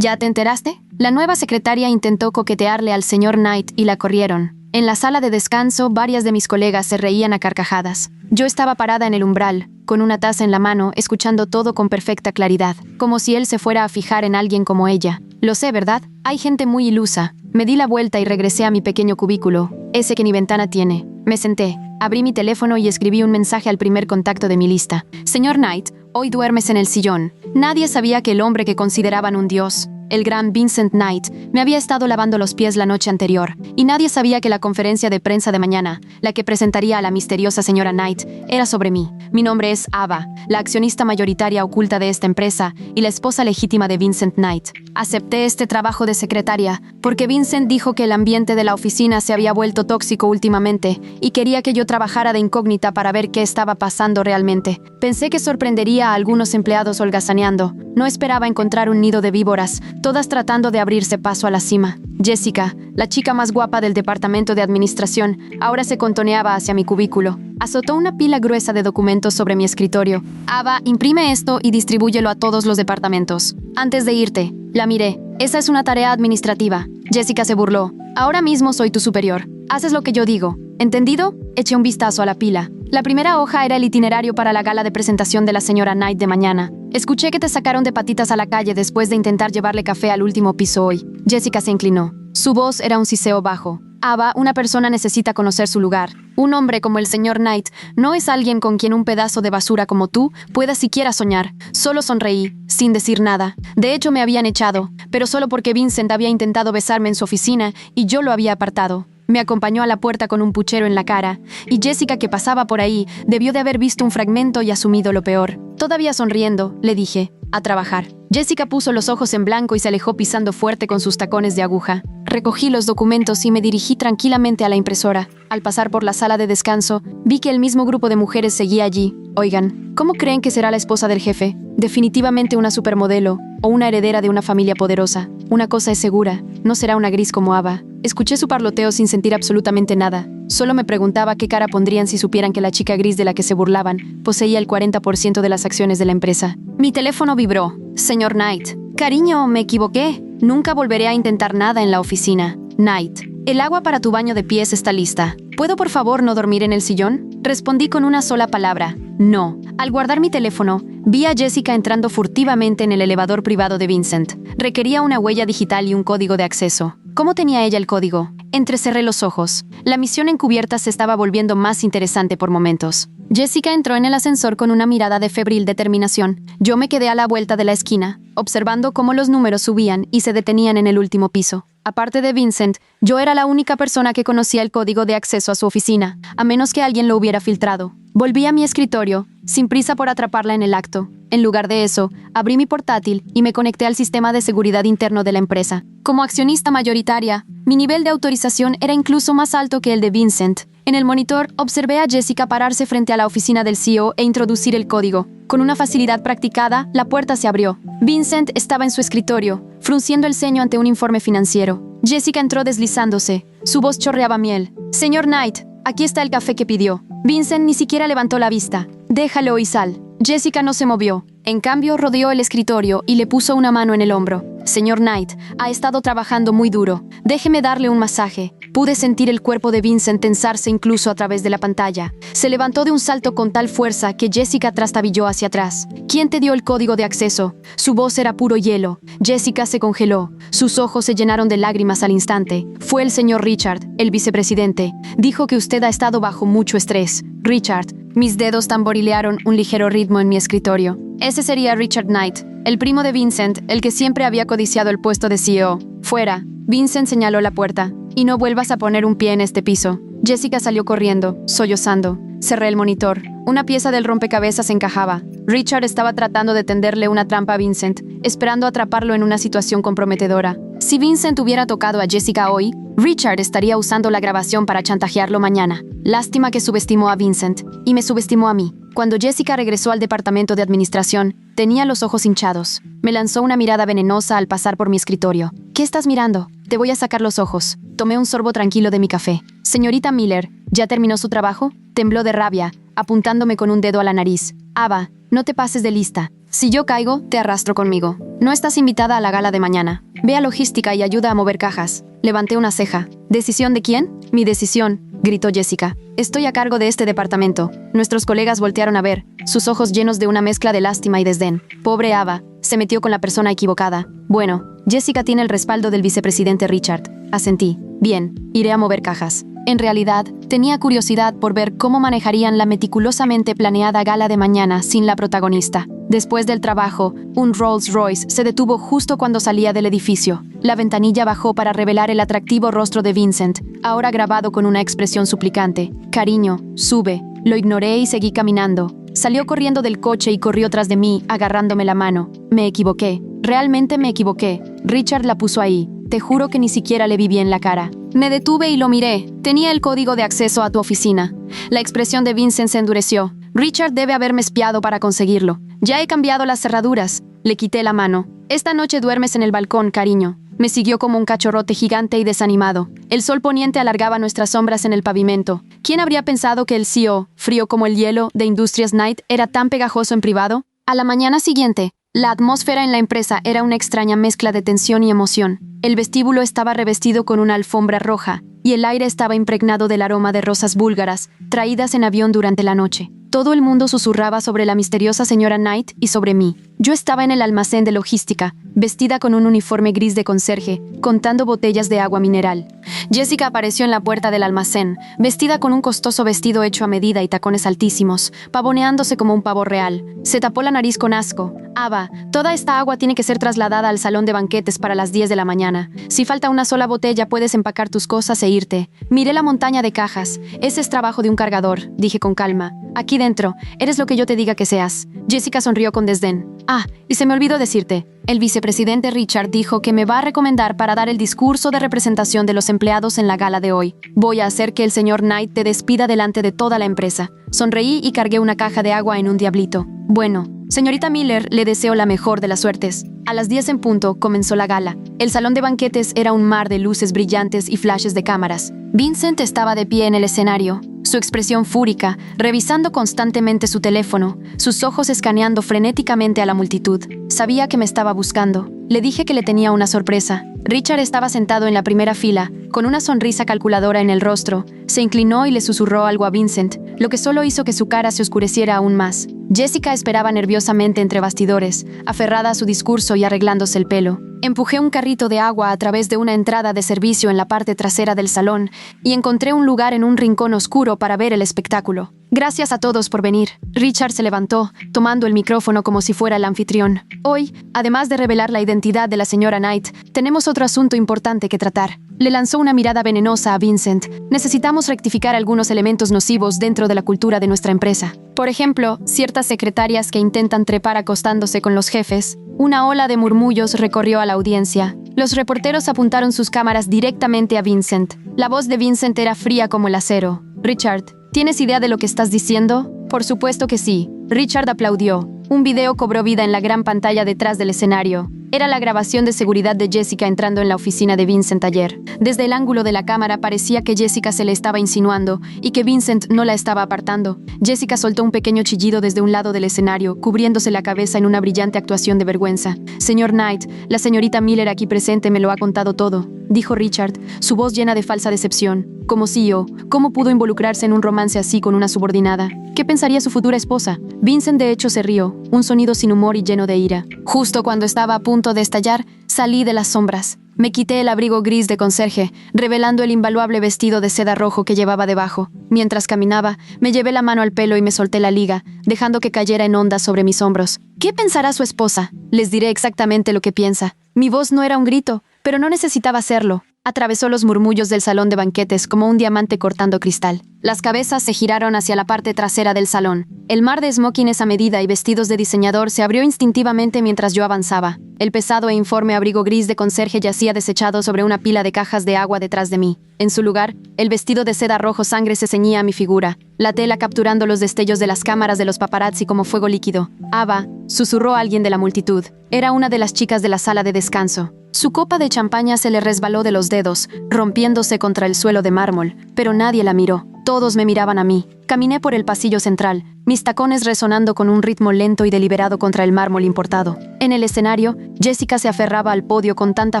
¿Ya te enteraste? La nueva secretaria intentó coquetearle al señor Knight y la corrieron. En la sala de descanso, varias de mis colegas se reían a carcajadas. Yo estaba parada en el umbral, con una taza en la mano, escuchando todo con perfecta claridad, como si él se fuera a fijar en alguien como ella. Lo sé, ¿verdad? Hay gente muy ilusa. Me di la vuelta y regresé a mi pequeño cubículo, ese que ni ventana tiene. Me senté, abrí mi teléfono y escribí un mensaje al primer contacto de mi lista. Señor Knight, hoy duermes en el sillón. Nadie sabía que el hombre que consideraban un dios, el gran Vincent Knight, me había estado lavando los pies la noche anterior, y nadie sabía que la conferencia de prensa de mañana, la que presentaría a la misteriosa señora Knight, era sobre mí. Mi nombre es Ava, la accionista mayoritaria oculta de esta empresa y la esposa legítima de Vincent Knight. Acepté este trabajo de secretaria porque Vincent dijo que el ambiente de la oficina se había vuelto tóxico últimamente y quería que yo trabajara de incógnita para ver qué estaba pasando realmente. Pensé que sorprendería a algunos empleados holgazaneando. No esperaba encontrar un nido de víboras, todas tratando de abrirse paso a la cima. Jessica, la chica más guapa del departamento de administración, ahora se contoneaba hacia mi cubículo. Azotó una pila gruesa de documentos sobre mi escritorio. Ava, imprime esto y distribúyelo a todos los departamentos. Antes de irte, la miré. Esa es una tarea administrativa. Jessica se burló. Ahora mismo soy tu superior. Haces lo que yo digo. ¿Entendido? Eché un vistazo a la pila. La primera hoja era el itinerario para la gala de presentación de la señora Knight de mañana. Escuché que te sacaron de patitas a la calle después de intentar llevarle café al último piso hoy. Jessica se inclinó. Su voz era un siseo bajo. Ava, una persona necesita conocer su lugar. Un hombre como el señor Knight no es alguien con quien un pedazo de basura como tú pueda siquiera soñar. Solo sonreí, sin decir nada. De hecho, me habían echado, pero solo porque Vincent había intentado besarme en su oficina y yo lo había apartado. Me acompañó a la puerta con un puchero en la cara, y Jessica, que pasaba por ahí, debió de haber visto un fragmento y asumido lo peor. Todavía sonriendo, le dije, a trabajar. Jessica puso los ojos en blanco y se alejó pisando fuerte con sus tacones de aguja. Recogí los documentos y me dirigí tranquilamente a la impresora. Al pasar por la sala de descanso, vi que el mismo grupo de mujeres seguía allí. Oigan, ¿cómo creen que será la esposa del jefe? Definitivamente una supermodelo o una heredera de una familia poderosa. Una cosa es segura, no será una gris como Ava. Escuché su parloteo sin sentir absolutamente nada. Solo me preguntaba qué cara pondrían si supieran que la chica gris de la que se burlaban poseía el 40% de las acciones de la empresa. Mi teléfono vibró. Señor Knight. Cariño, me equivoqué. Nunca volveré a intentar nada en la oficina. Knight. El agua para tu baño de pies está lista. ¿Puedo por favor no dormir en el sillón? Respondí con una sola palabra. No. Al guardar mi teléfono, vi a Jessica entrando furtivamente en el elevador privado de Vincent. Requería una huella digital y un código de acceso. ¿Cómo tenía ella el código? Entrecerré los ojos. La misión encubierta se estaba volviendo más interesante por momentos. Jessica entró en el ascensor con una mirada de febril determinación. Yo me quedé a la vuelta de la esquina, observando cómo los números subían y se detenían en el último piso. Aparte de Vincent, yo era la única persona que conocía el código de acceso a su oficina, a menos que alguien lo hubiera filtrado. Volví a mi escritorio, sin prisa por atraparla en el acto. En lugar de eso, abrí mi portátil y me conecté al sistema de seguridad interno de la empresa. Como accionista mayoritaria, mi nivel de autorización era incluso más alto que el de Vincent. En el monitor, observé a Jessica pararse frente a la oficina del CEO e introducir el código. Con una facilidad practicada, la puerta se abrió. Vincent estaba en su escritorio, frunciendo el ceño ante un informe financiero. Jessica entró deslizándose. Su voz chorreaba miel. Señor Knight, aquí está el café que pidió. Vincent ni siquiera levantó la vista. Déjalo y sal. Jessica no se movió. En cambio, rodeó el escritorio y le puso una mano en el hombro. Señor Knight, ha estado trabajando muy duro. Déjeme darle un masaje. Pude sentir el cuerpo de Vincent tensarse incluso a través de la pantalla. Se levantó de un salto con tal fuerza que Jessica trastabilló hacia atrás. ¿Quién te dio el código de acceso? Su voz era puro hielo. Jessica se congeló. Sus ojos se llenaron de lágrimas al instante. Fue el señor Richard, el vicepresidente. Dijo que usted ha estado bajo mucho estrés. Richard. Mis dedos tamborilearon un ligero ritmo en mi escritorio. Ese sería Richard Knight, el primo de Vincent, el que siempre había codiciado el puesto de CEO. Fuera. Vincent señaló la puerta. Y no vuelvas a poner un pie en este piso. Jessica salió corriendo, sollozando. Cerré el monitor. Una pieza del rompecabezas encajaba. Richard estaba tratando de tenderle una trampa a Vincent, esperando atraparlo en una situación comprometedora. Si Vincent hubiera tocado a Jessica hoy, Richard estaría usando la grabación para chantajearlo mañana. Lástima que subestimó a Vincent, y me subestimó a mí. Cuando Jessica regresó al departamento de administración, tenía los ojos hinchados. Me lanzó una mirada venenosa al pasar por mi escritorio. ¿Qué estás mirando? Te voy a sacar los ojos. Tomé un sorbo tranquilo de mi café. Señorita Miller, ¿ya terminó su trabajo? Tembló de rabia, apuntándome con un dedo a la nariz. Ava, no te pases de lista. Si yo caigo, te arrastro conmigo. No estás invitada a la gala de mañana. Ve a logística y ayuda a mover cajas. Levanté una ceja. ¿Decisión de quién? Mi decisión, gritó Jessica. Estoy a cargo de este departamento. Nuestros colegas voltearon a ver, sus ojos llenos de una mezcla de lástima y desdén. Pobre Ava, se metió con la persona equivocada. Bueno, Jessica tiene el respaldo del vicepresidente Richard. Asentí. Bien, iré a mover cajas. En realidad, tenía curiosidad por ver cómo manejarían la meticulosamente planeada gala de mañana sin la protagonista. Después del trabajo, un Rolls Royce se detuvo justo cuando salía del edificio. La ventanilla bajó para revelar el atractivo rostro de Vincent, ahora grabado con una expresión suplicante. Cariño, sube. Lo ignoré y seguí caminando. Salió corriendo del coche y corrió tras de mí, agarrándome la mano. Me equivoqué. Realmente me equivoqué. Richard la puso ahí. Te juro que ni siquiera le vi bien la cara. Me detuve y lo miré. Tenía el código de acceso a tu oficina. La expresión de Vincent se endureció. Richard debe haberme espiado para conseguirlo. Ya he cambiado las cerraduras. Le quité la mano. Esta noche duermes en el balcón, cariño. Me siguió como un cachorrote gigante y desanimado. El sol poniente alargaba nuestras sombras en el pavimento. ¿Quién habría pensado que el CEO, frío como el hielo, de Industrias Knight era tan pegajoso en privado? A la mañana siguiente, la atmósfera en la empresa era una extraña mezcla de tensión y emoción. El vestíbulo estaba revestido con una alfombra roja, y el aire estaba impregnado del aroma de rosas búlgaras, traídas en avión durante la noche. Todo el mundo susurraba sobre la misteriosa señora Knight y sobre mí. Yo estaba en el almacén de logística, vestida con un uniforme gris de conserje, contando botellas de agua mineral. Jessica apareció en la puerta del almacén, vestida con un costoso vestido hecho a medida y tacones altísimos, pavoneándose como un pavo real. Se tapó la nariz con asco. Ava, toda esta agua tiene que ser trasladada al salón de banquetes para las 10 de la mañana. Si falta una sola botella, puedes empacar tus cosas e irte. Miré la montaña de cajas. Ese es trabajo de un cargador, dije con calma. Aquí dentro, eres lo que yo te diga que seas. Jessica sonrió con desdén. Ah, y se me olvidó decirte. El vicepresidente Richard dijo que me va a recomendar para dar el discurso de representación de los empleados en la gala de hoy. Voy a hacer que el señor Knight te despida delante de toda la empresa. Sonreí y cargué una caja de agua en un diablito. Bueno, señorita Miller, le deseo la mejor de las suertes. A las 10 en punto comenzó la gala. El salón de banquetes era un mar de luces brillantes y flashes de cámaras. Vincent estaba de pie en el escenario, su expresión fúrica, revisando constantemente su teléfono, sus ojos escaneando frenéticamente a la multitud. Sabía que me estaba buscando. Le dije que le tenía una sorpresa. Richard estaba sentado en la primera fila, con una sonrisa calculadora en el rostro. Se inclinó y le susurró algo a Vincent, lo que solo hizo que su cara se oscureciera aún más. Jessica esperaba nerviosamente entre bastidores, aferrada a su discurso y arreglándose el pelo. Empujé un carrito de agua a través de una entrada de servicio en la parte trasera del salón y encontré un lugar en un rincón oscuro para ver el espectáculo. Gracias a todos por venir. Richard se levantó, tomando el micrófono como si fuera el anfitrión. Hoy, además de revelar la identidad de la señora Knight, tenemos otro asunto importante que tratar. Le lanzó una mirada venenosa a Vincent. Necesitamos rectificar algunos elementos nocivos dentro de la cultura de nuestra empresa. Por ejemplo, ciertas secretarias que intentan trepar acostándose con los jefes. Una ola de murmullos recorrió a la audiencia. Los reporteros apuntaron sus cámaras directamente a Vincent. La voz de Vincent era fría como el acero. Richard, ¿tienes idea de lo que estás diciendo? Por supuesto que sí. Richard aplaudió. Un video cobró vida en la gran pantalla detrás del escenario. Era la grabación de seguridad de Jessica entrando en la oficina de Vincent ayer. Desde el ángulo de la cámara parecía que Jessica se le estaba insinuando y que Vincent no la estaba apartando. Jessica soltó un pequeño chillido desde un lado del escenario, cubriéndose la cabeza en una brillante actuación de vergüenza. Señor Knight, la señorita Miller aquí presente me lo ha contado todo, dijo Richard, su voz llena de falsa decepción. Como CEO, ¿cómo pudo involucrarse en un romance así con una subordinada? ¿Qué pensaría su futura esposa? Vincent de hecho se rió, un sonido sin humor y lleno de ira. Justo cuando estaba a punto de estallar, salí de las sombras. Me quité el abrigo gris de conserje, revelando el invaluable vestido de seda rojo que llevaba debajo. Mientras caminaba, me llevé la mano al pelo y me solté la liga, dejando que cayera en ondas sobre mis hombros. ¿Qué pensará su esposa? Les diré exactamente lo que piensa. Mi voz no era un grito, pero no necesitaba serlo. Atravesó los murmullos del salón de banquetes como un diamante cortando cristal. Las cabezas se giraron hacia la parte trasera del salón. El mar de smokings a medida y vestidos de diseñador se abrió instintivamente mientras yo avanzaba. El pesado e informe abrigo gris de conserje yacía desechado sobre una pila de cajas de agua detrás de mí. En su lugar, el vestido de seda rojo sangre se ceñía a mi figura, la tela capturando los destellos de las cámaras de los paparazzi como fuego líquido. «Ava», susurró alguien de la multitud. Era una de las chicas de la sala de descanso. Su copa de champaña se le resbaló de los dedos, rompiéndose contra el suelo de mármol, pero nadie la miró. Todos me miraban a mí. Caminé por el pasillo central, mis tacones resonando con un ritmo lento y deliberado contra el mármol importado. En el escenario, Jessica se aferraba al podio con tanta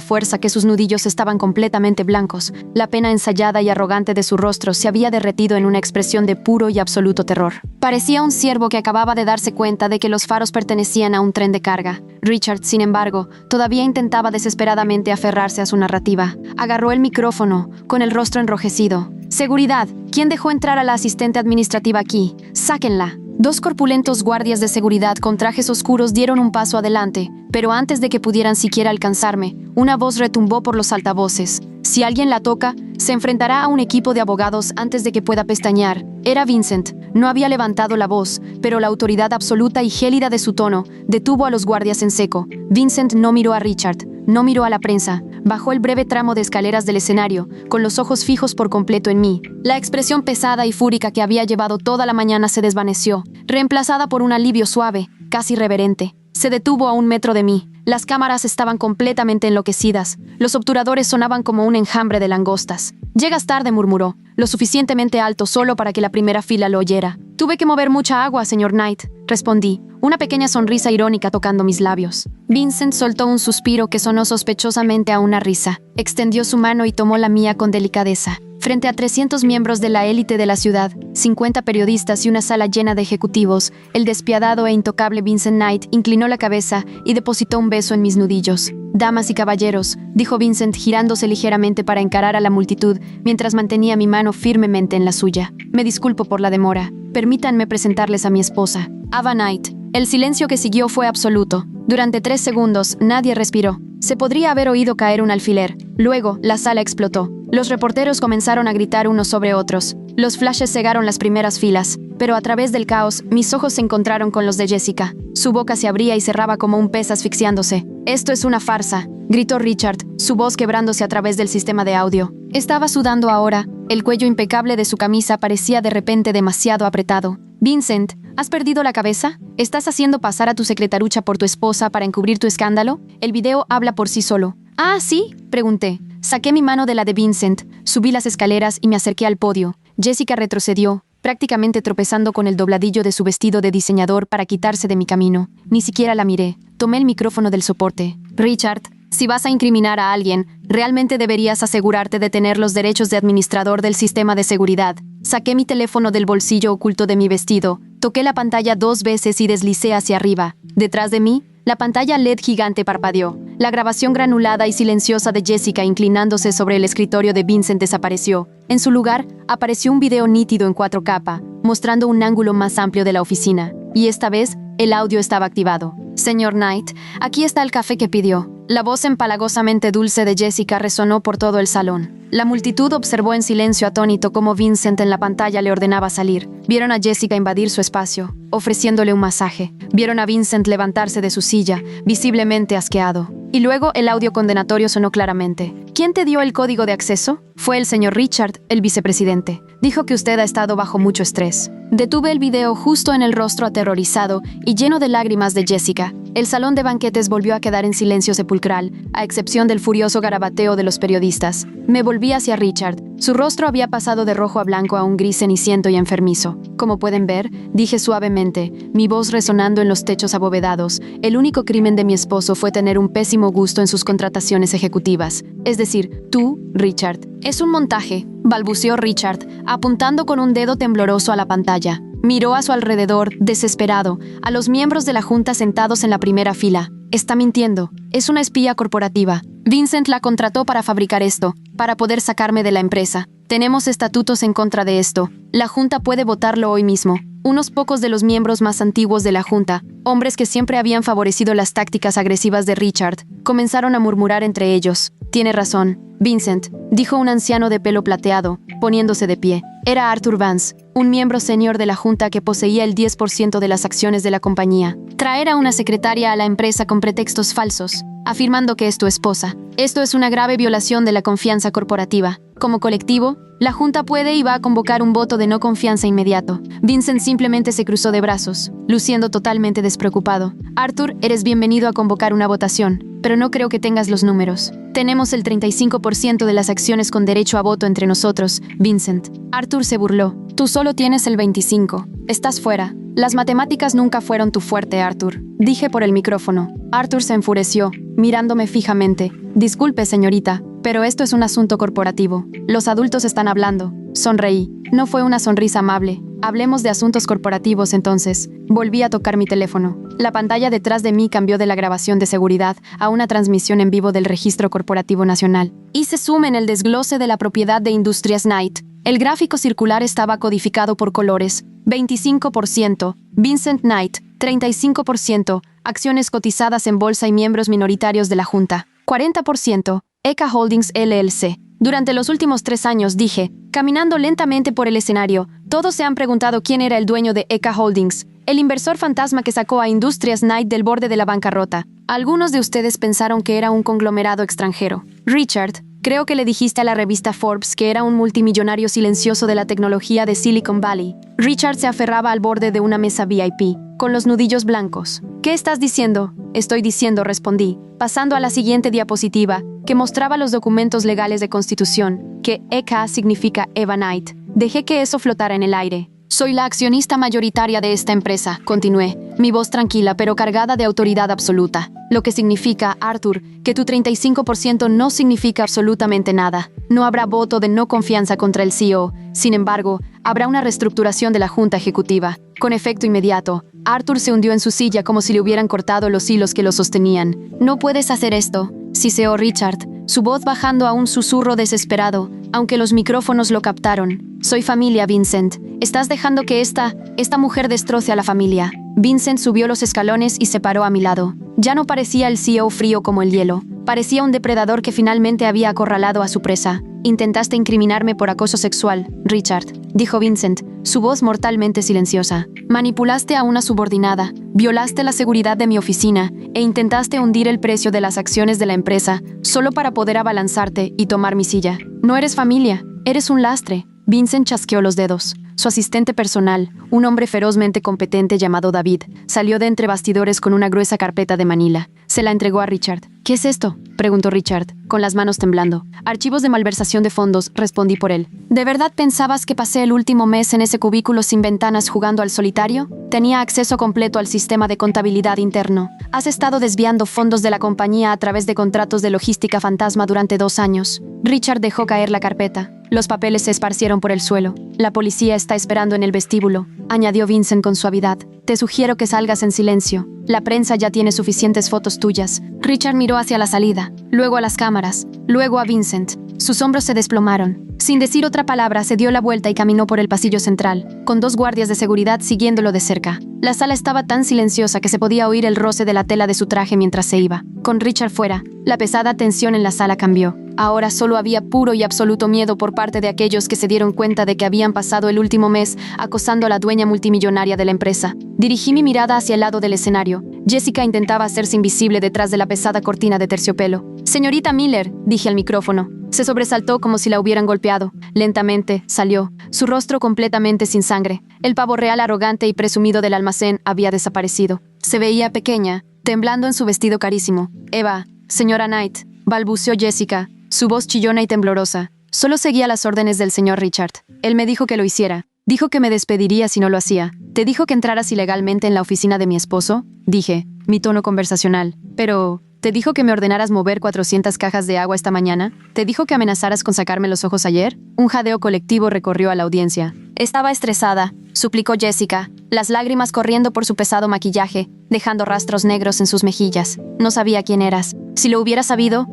fuerza que sus nudillos estaban completamente blancos. La pena ensayada y arrogante de su rostro se había derretido en una expresión de puro y absoluto terror. Parecía un ciervo que acababa de darse cuenta de que los faros pertenecían a un tren de carga. Richard, sin embargo, todavía intentaba desesperadamente aferrarse a su narrativa. Agarró el micrófono, con el rostro enrojecido. «Seguridad. ¿Quién dejó entrar a la asistente administrativa aquí? ¡Sáquenla!». Dos corpulentos guardias de seguridad con trajes oscuros dieron un paso adelante, pero antes de que pudieran siquiera alcanzarme, una voz retumbó por los altavoces. «Si alguien la toca, se enfrentará a un equipo de abogados antes de que pueda pestañear». Era Vincent. No había levantado la voz, pero la autoridad absoluta y gélida de su tono detuvo a los guardias en seco. Vincent no miró a Richard, no miró a la prensa. Bajó el breve tramo de escaleras del escenario, con los ojos fijos por completo en mí. La expresión pesada y fúrica que había llevado toda la mañana se desvaneció, reemplazada por un alivio suave, casi reverente. Se detuvo a 1 metro de mí. Las cámaras estaban completamente enloquecidas. Los obturadores sonaban como un enjambre de langostas. «Llegas tarde», murmuró, lo suficientemente alto solo para que la primera fila lo oyera. «Tuve que mover mucha agua, señor Knight», respondí, una pequeña sonrisa irónica tocando mis labios. Vincent soltó un suspiro que sonó sospechosamente a una risa. Extendió su mano y tomó la mía con delicadeza. Frente a 300 miembros de la élite de la ciudad, 50 periodistas y una sala llena de ejecutivos, el despiadado e intocable Vincent Knight inclinó la cabeza y depositó un beso en mis nudillos. «Damas y caballeros», dijo Vincent girándose ligeramente para encarar a la multitud mientras mantenía mi mano firmemente en la suya. «Me disculpo por la demora. Permítanme presentarles a mi esposa, Ava Knight». El silencio que siguió fue absoluto. Durante 3 segundos, nadie respiró. Se podría haber oído caer un alfiler. Luego, la sala explotó. Los reporteros comenzaron a gritar unos sobre otros. Los flashes cegaron las primeras filas, pero a través del caos, mis ojos se encontraron con los de Jessica. Su boca se abría y cerraba como un pez asfixiándose. «Esto es una farsa», gritó Richard, su voz quebrándose a través del sistema de audio. Estaba sudando ahora. El cuello impecable de su camisa parecía de repente demasiado apretado. «Vincent, ¿has perdido la cabeza? ¿Estás haciendo pasar a tu secretarucha por tu esposa para encubrir tu escándalo? El video habla por sí solo». «Ah, ¿sí?», pregunté. Saqué mi mano de la de Vincent, subí las escaleras y me acerqué al podio. Jessica retrocedió, prácticamente tropezando con el dobladillo de su vestido de diseñador para quitarse de mi camino. Ni siquiera la miré. Tomé el micrófono del soporte. «Richard, si vas a incriminar a alguien, realmente deberías asegurarte de tener los derechos de administrador del sistema de seguridad». Saqué mi teléfono del bolsillo oculto de mi vestido, toqué la pantalla 2 veces y deslicé hacia arriba. Detrás de mí, la pantalla LED gigante parpadeó. La grabación granulada y silenciosa de Jessica inclinándose sobre el escritorio de Vincent desapareció. En su lugar, apareció un video nítido en 4K, mostrando un ángulo más amplio de la oficina. Y esta vez, el audio estaba activado. «Señor Knight, aquí está el café que pidió». La voz empalagosamente dulce de Jessica resonó por todo el salón. La multitud observó en silencio atónito cómo Vincent en la pantalla le ordenaba salir. Vieron a Jessica invadir su espacio, ofreciéndole un masaje. Vieron a Vincent levantarse de su silla, visiblemente asqueado. Y luego el audio condenatorio sonó claramente. «¿Quién te dio el código de acceso? Fue el señor Richard, el vicepresidente. Dijo que usted ha estado bajo mucho estrés». Detuve el video justo en el rostro aterrorizado y lleno de lágrimas de Jessica. El salón de banquetes volvió a quedar en silencio sepulcral, a excepción del furioso garabateo de los periodistas. Me volví hacia Richard. Su rostro había pasado de rojo a blanco a un gris ceniciento y enfermizo. «Como pueden ver», dije suavemente, mi voz resonando en los techos abovedados, «el único crimen de mi esposo fue tener un pésimo gusto en sus contrataciones ejecutivas. Es decir, tú, Richard». «Es un montaje», balbuceó Richard, apuntando con un dedo tembloroso a la pantalla. Miró a su alrededor, desesperado, a los miembros de la junta sentados en la primera fila. «Está mintiendo. Es una espía corporativa. Vincent la contrató para fabricar esto, para poder sacarme de la empresa. Tenemos estatutos en contra de esto. La junta puede votarlo hoy mismo». Unos pocos de los miembros más antiguos de la junta, hombres que siempre habían favorecido las tácticas agresivas de Richard, comenzaron a murmurar entre ellos. «Tiene razón, Vincent», dijo un anciano de pelo plateado, poniéndose de pie. Era Arthur Vance, un miembro senior de la junta que poseía el 10% de las acciones de la compañía. «Traer a una secretaria a la empresa con pretextos falsos, afirmando que es tu esposa. Esto es una grave violación de la confianza corporativa». Como colectivo, la Junta puede y va a convocar un voto de no confianza inmediato. Vincent simplemente se cruzó de brazos, luciendo totalmente despreocupado. Arthur, eres bienvenido a convocar una votación, pero no creo que tengas los números. Tenemos el 35% de las acciones con derecho a voto entre nosotros, Vincent. Arthur se burló. Tú solo tienes el 25. Estás fuera. Las matemáticas nunca fueron tu fuerte, Arthur. Dije por el micrófono. Arthur se enfureció, mirándome fijamente. Disculpe, señorita, pero esto es un asunto corporativo. Los adultos están hablando. Sonreí. No fue una sonrisa amable. Hablemos de asuntos corporativos entonces. Volví a tocar mi teléfono. La pantalla detrás de mí cambió de la grabación de seguridad a una transmisión en vivo del Registro Corporativo Nacional. Hice zoom en el desglose de la propiedad de Industrias Knight. El gráfico circular estaba codificado por colores. 25%, Vincent Knight, 35%, acciones cotizadas en bolsa y miembros minoritarios de la Junta. 40%, ECA Holdings LLC. Durante los últimos 3 años dije, caminando lentamente por el escenario, todos se han preguntado quién era el dueño de ECA Holdings, el inversor fantasma que sacó a Industrias Knight del borde de la bancarrota. Algunos de ustedes pensaron que era un conglomerado extranjero. Richard, creo que le dijiste a la revista Forbes que era un multimillonario silencioso de la tecnología de Silicon Valley. Richard se aferraba al borde de una mesa VIP, con los nudillos blancos. ¿Qué estás diciendo? Estoy diciendo, respondí, pasando a la siguiente diapositiva, que mostraba los documentos legales de constitución, que ECA significa Eva Knight. Dejé que eso flotara en el aire. Soy la accionista mayoritaria de esta empresa, continué, mi voz tranquila pero cargada de autoridad absoluta. Lo que significa, Arthur, que tu 35% no significa absolutamente nada. No habrá voto de no confianza contra el CEO. Sin embargo, habrá una reestructuración de la Junta Ejecutiva. Con efecto inmediato, Arthur se hundió en su silla como si le hubieran cortado los hilos que lo sostenían. No puedes hacer esto, siseó Richard, su voz bajando a un susurro desesperado, aunque los micrófonos lo captaron. Soy familia, Vincent. Estás dejando que esta mujer destroce a la familia. Vincent subió los escalones y se paró a mi lado. Ya no parecía el CEO frío como el hielo. Parecía un depredador que finalmente había acorralado a su presa. Intentaste incriminarme por acoso sexual, Richard, dijo Vincent, su voz mortalmente silenciosa. Manipulaste a una subordinada, violaste la seguridad de mi oficina e intentaste hundir el precio de las acciones de la empresa solo para poder abalanzarte y tomar mi silla. No eres familia, eres un lastre. Vincent chasqueó los dedos. Su asistente personal, un hombre ferozmente competente llamado David, salió de entre bastidores con una gruesa carpeta de manila. Se la entregó a Richard. ¿Qué es esto?, preguntó Richard, con las manos temblando. Archivos de malversación de fondos, respondí por él. ¿De verdad pensabas que pasé el último mes en ese cubículo sin ventanas jugando al solitario? Tenía acceso completo al sistema de contabilidad interno. Has estado desviando fondos de la compañía a través de contratos de logística fantasma durante 2 años. Richard dejó caer la carpeta. Los papeles se esparcieron por el suelo. La policía está esperando en el vestíbulo, añadió Vincent con suavidad. Te sugiero que salgas en silencio. La prensa ya tiene suficientes fotos tuyas. Richard miró hacia la salida, luego a las cámaras, luego a Vincent. Sus hombros se desplomaron. Sin decir otra palabra, se dio la vuelta y caminó por el pasillo central, con 2 guardias de seguridad siguiéndolo de cerca. La sala estaba tan silenciosa que se podía oír el roce de la tela de su traje mientras se iba. Con Richard fuera, la pesada tensión en la sala cambió. Ahora solo había puro y absoluto miedo por parte de aquellos que se dieron cuenta de que habían pasado el último mes acosando a la dueña multimillonaria de la empresa. Dirigí mi mirada hacia el lado del escenario. Jessica intentaba hacerse invisible detrás de la pesada cortina de terciopelo. «Señorita Miller», dije al micrófono. Se sobresaltó como si la hubieran golpeado. Lentamente salió, su rostro completamente sin sangre. El pavo real arrogante y presumido del almacén había desaparecido. Se veía pequeña, temblando en su vestido carísimo. «Eva, señora Knight», balbuceó Jessica, su voz chillona y temblorosa. Solo seguía las órdenes del señor Richard. Él me dijo que lo hiciera. Dijo que me despediría si no lo hacía. ¿Te dijo que entraras ilegalmente en la oficina de mi esposo?, dije, mi tono conversacional. Pero, ¿te dijo que me ordenaras mover 400 cajas de agua esta mañana? ¿Te dijo que amenazaras con sacarme los ojos ayer? Un jadeo colectivo recorrió a la audiencia. Estaba estresada, suplicó Jessica, las lágrimas corriendo por su pesado maquillaje, dejando rastros negros en sus mejillas. No sabía quién eras. Si lo hubiera sabido,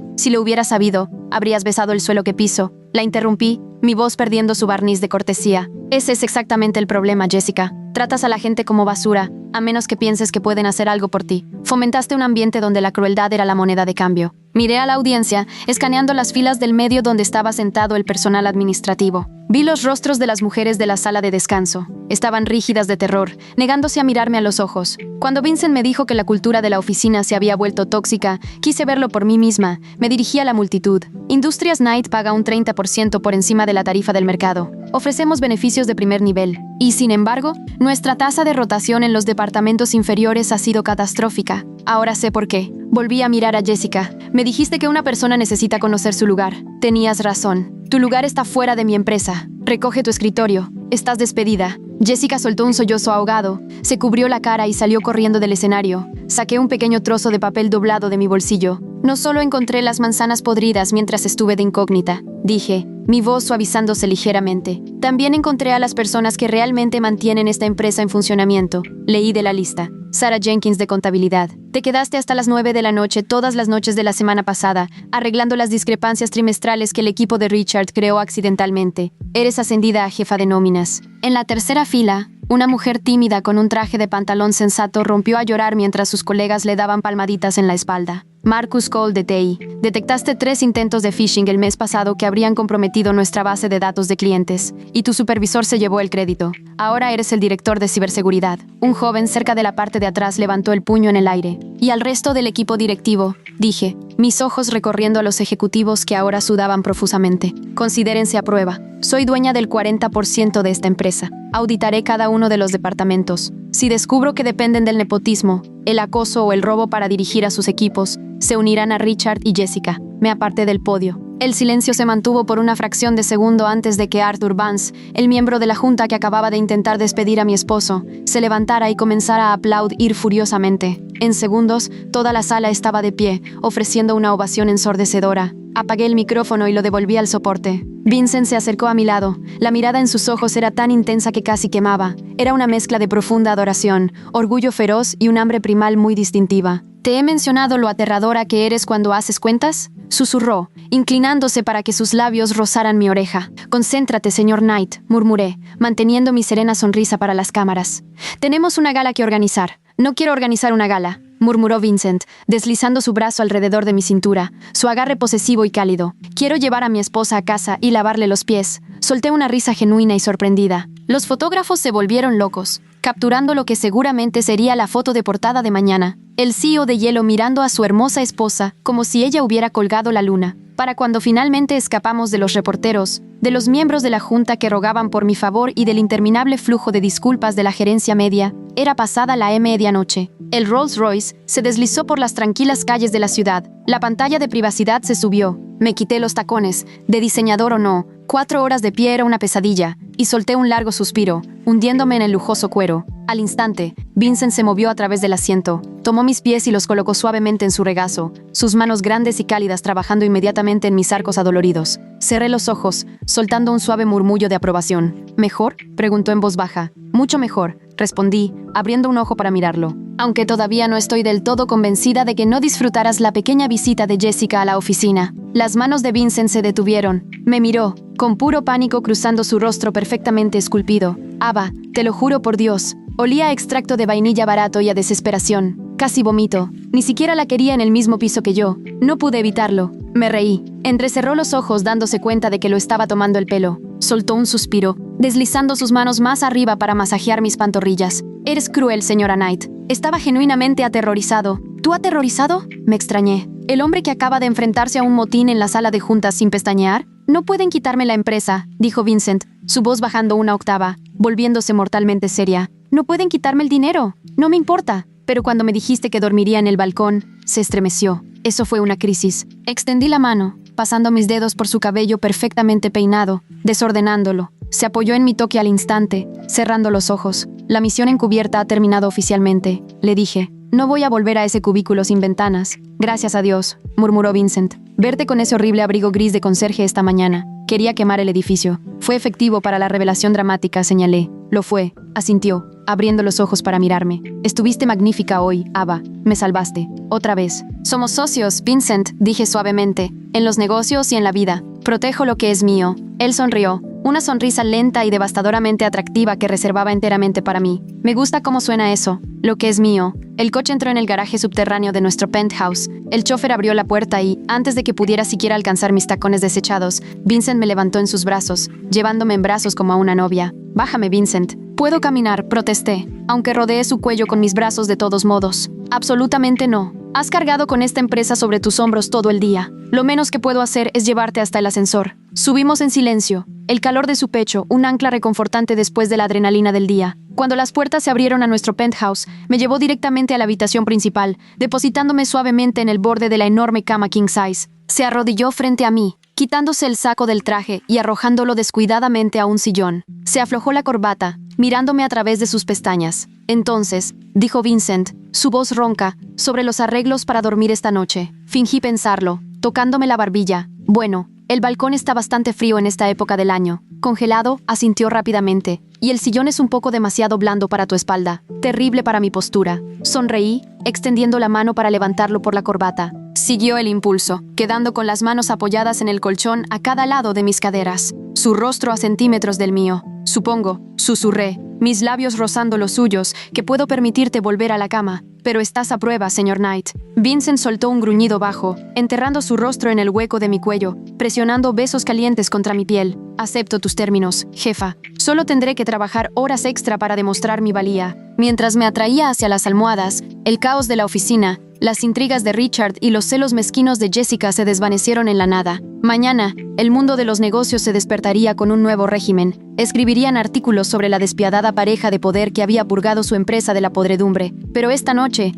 habrías besado el suelo que piso. La interrumpí, mi voz perdiendo su barniz de cortesía. Ese es exactamente el problema, Jessica. Tratas a la gente como basura, a menos que pienses que pueden hacer algo por ti. Fomentaste un ambiente donde la crueldad era la moneda de cambio. Miré a la audiencia, escaneando las filas del medio donde estaba sentado el personal administrativo. Vi los rostros de las mujeres de la sala de descanso. Estaban rígidas de terror, negándose a mirarme a los ojos. Cuando Vincent me dijo que la cultura de la oficina se había vuelto tóxica, quise verlo por mí misma. Me dirigí a la multitud. Industrias Knight paga un 30% por encima de la tarifa del mercado. Ofrecemos beneficios de primer nivel. Y, sin embargo, nuestra tasa de rotación en los departamentos inferiores ha sido catastrófica. Ahora sé por qué. Volví a mirar a Jessica. Me dijiste que una persona necesita conocer su lugar. Tenías razón. Tu lugar está fuera de mi empresa. Recoge tu escritorio. Estás despedida. Jessica soltó un sollozo ahogado, se cubrió la cara y salió corriendo del escenario. Saqué un pequeño trozo de papel doblado de mi bolsillo. No solo encontré las manzanas podridas mientras estuve de incógnita, dije, mi voz suavizándose ligeramente. También encontré a las personas que realmente mantienen esta empresa en funcionamiento. Leí de la lista. Sarah Jenkins de contabilidad. Te quedaste hasta las 9 de la noche todas las noches de la semana pasada, arreglando las discrepancias trimestrales que el equipo de Richard creó accidentalmente. Eres ascendida a jefa de nóminas. En la tercera fila, una mujer tímida con un traje de pantalón sensato rompió a llorar mientras sus colegas le daban palmaditas en la espalda. Marcus Cole de TI. Detectaste 3 intentos de phishing el mes pasado que habrían comprometido nuestra base de datos de clientes, y tu supervisor se llevó el crédito. Ahora eres el director de ciberseguridad. Un joven cerca de la parte de atrás levantó el puño en el aire. Y al resto del equipo directivo, dije, mis ojos recorriendo a los ejecutivos que ahora sudaban profusamente. Considérense a prueba. Soy dueña del 40% de esta empresa. Auditaré cada uno de los departamentos. Si descubro que dependen del nepotismo, el acoso o el robo para dirigir a sus equipos, se unirán a Richard y Jessica. Me aparté del podio. El silencio se mantuvo por una fracción de segundo antes de que Arthur Vance, el miembro de la junta que acababa de intentar despedir a mi esposo, se levantara y comenzara a aplaudir furiosamente. En segundos, toda la sala estaba de pie, ofreciendo una ovación ensordecedora. Apagué el micrófono y lo devolví al soporte. Vincent se acercó a mi lado. La mirada en sus ojos era tan intensa que casi quemaba. Era una mezcla de profunda adoración, orgullo feroz y un hambre primal muy distintiva. ¿Te he mencionado lo aterradora que eres cuando haces cuentas? Susurró, inclinándose para que sus labios rozaran mi oreja. Concéntrate, señor Knight, murmuré, manteniendo mi serena sonrisa para las cámaras. Tenemos una gala que organizar. No quiero organizar una gala, murmuró Vincent, deslizando su brazo alrededor de mi cintura, su agarre posesivo y cálido. Quiero llevar a mi esposa a casa y lavarle los pies. Solté una risa genuina y sorprendida. Los fotógrafos se volvieron locos, capturando lo que seguramente sería la foto de portada de mañana. El CEO de Hielo mirando a su hermosa esposa como si ella hubiera colgado la luna. Para cuando finalmente escapamos de los reporteros, de los miembros de la junta que rogaban por mi favor y del interminable flujo de disculpas de la gerencia media, era pasada la medianoche. El Rolls Royce se deslizó por las tranquilas calles de la ciudad. La pantalla de privacidad se subió. Me quité los tacones, de diseñador o no. 4 horas de pie era una pesadilla, y solté un largo suspiro, hundiéndome en el lujoso cuero. Al instante, Vincent se movió a través del asiento, tomó mis pies y los colocó suavemente en su regazo, sus manos grandes y cálidas trabajando inmediatamente en mis arcos adoloridos. Cerré los ojos, soltando un suave murmullo de aprobación. ¿Mejor?, preguntó en voz baja. Mucho mejor, respondí, abriendo un ojo para mirarlo. Aunque todavía no estoy del todo convencida de que no disfrutarás la pequeña visita de Jessica a la oficina. Las manos de Vincent se detuvieron. Me miró, con puro pánico cruzando su rostro perfectamente esculpido. Ava, te lo juro por Dios. Olía a extracto de vainilla barato y a desesperación. Casi vomito. Ni siquiera la quería en el mismo piso que yo. No pude evitarlo. Me reí. Entrecerró los ojos dándose cuenta de que lo estaba tomando el pelo. Soltó un suspiro, deslizando sus manos más arriba para masajear mis pantorrillas. Eres cruel, señora Knight. Estaba genuinamente aterrorizado. ¿Tú aterrorizado?, me extrañé. ¿El hombre que acaba de enfrentarse a un motín en la sala de juntas sin pestañear? No pueden quitarme la empresa, dijo Vincent, su voz bajando una octava, volviéndose mortalmente seria. No pueden quitarme el dinero. No me importa. Pero cuando me dijiste que dormiría en el balcón, se estremeció. Eso fue una crisis. Extendí la mano, pasando mis dedos por su cabello perfectamente peinado, desordenándolo. Se apoyó en mi toque al instante, cerrando los ojos. La misión encubierta ha terminado oficialmente, le dije. No voy a volver a ese cubículo sin ventanas. Gracias a Dios, murmuró Vincent. Verte con ese horrible abrigo gris de conserje esta mañana. Quería quemar el edificio. Fue efectivo para la revelación dramática, señalé. Lo fue, asintió, abriendo los ojos para mirarme. Estuviste magnífica hoy, Ava. Me salvaste. Otra vez. Somos socios, Vincent, dije suavemente. En los negocios y en la vida. Protejo lo que es mío. Él sonrió. Una sonrisa lenta y devastadoramente atractiva que reservaba enteramente para mí. Me gusta cómo suena eso. Lo que es mío. El coche entró en el garaje subterráneo de nuestro penthouse. El chofer abrió la puerta y, antes de que pudiera siquiera alcanzar mis tacones desechados, Vincent me levantó en sus brazos, llevándome en brazos como a una novia. Bájame, Vincent. Puedo caminar, protesté, aunque rodeé su cuello con mis brazos de todos modos. Absolutamente no. Has cargado con esta empresa sobre tus hombros todo el día. Lo menos que puedo hacer es llevarte hasta el ascensor. Subimos en silencio. El calor de su pecho, un ancla reconfortante después de la adrenalina del día. Cuando las puertas se abrieron a nuestro penthouse, me llevó directamente a la habitación principal, depositándome suavemente en el borde de la enorme cama king size. Se arrodilló frente a mí, quitándose el saco del traje y arrojándolo descuidadamente a un sillón. Se aflojó la corbata, mirándome a través de sus pestañas. Entonces, dijo Vincent, su voz ronca, sobre los arreglos para dormir esta noche. Fingí pensarlo, tocándome la barbilla. Bueno, el balcón está bastante frío en esta época del año. Congelado, asintió rápidamente. Y el sillón es un poco demasiado blando para tu espalda. Terrible para mi postura. Sonreí, extendiendo la mano para levantarlo por la corbata. Siguió el impulso, quedando con las manos apoyadas en el colchón a cada lado de mis caderas. Su rostro a centímetros del mío. Supongo, susurré, mis labios rozando los suyos, que puedo permitirte volver a la cama. Pero estás a prueba, señor Knight. Vincent soltó un gruñido bajo, enterrando su rostro en el hueco de mi cuello, presionando besos calientes contra mi piel. Acepto tus términos, jefa. Solo tendré que trabajar horas extra para demostrar mi valía. Mientras me atraía hacia las almohadas, el caos de la oficina, las intrigas de Richard y los celos mezquinos de Jessica se desvanecieron en la nada. Mañana, el mundo de los negocios se despertaría con un nuevo régimen. Escribirían artículos sobre la despiadada pareja de poder que había purgado su empresa de la podredumbre. Pero esta noche,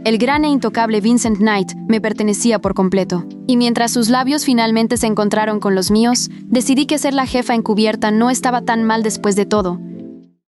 el gran e intocable Vincent Knight me pertenecía por completo. Y mientras sus labios finalmente se encontraron con los míos, decidí que ser la jefa encubierta no estaba tan mal después de todo.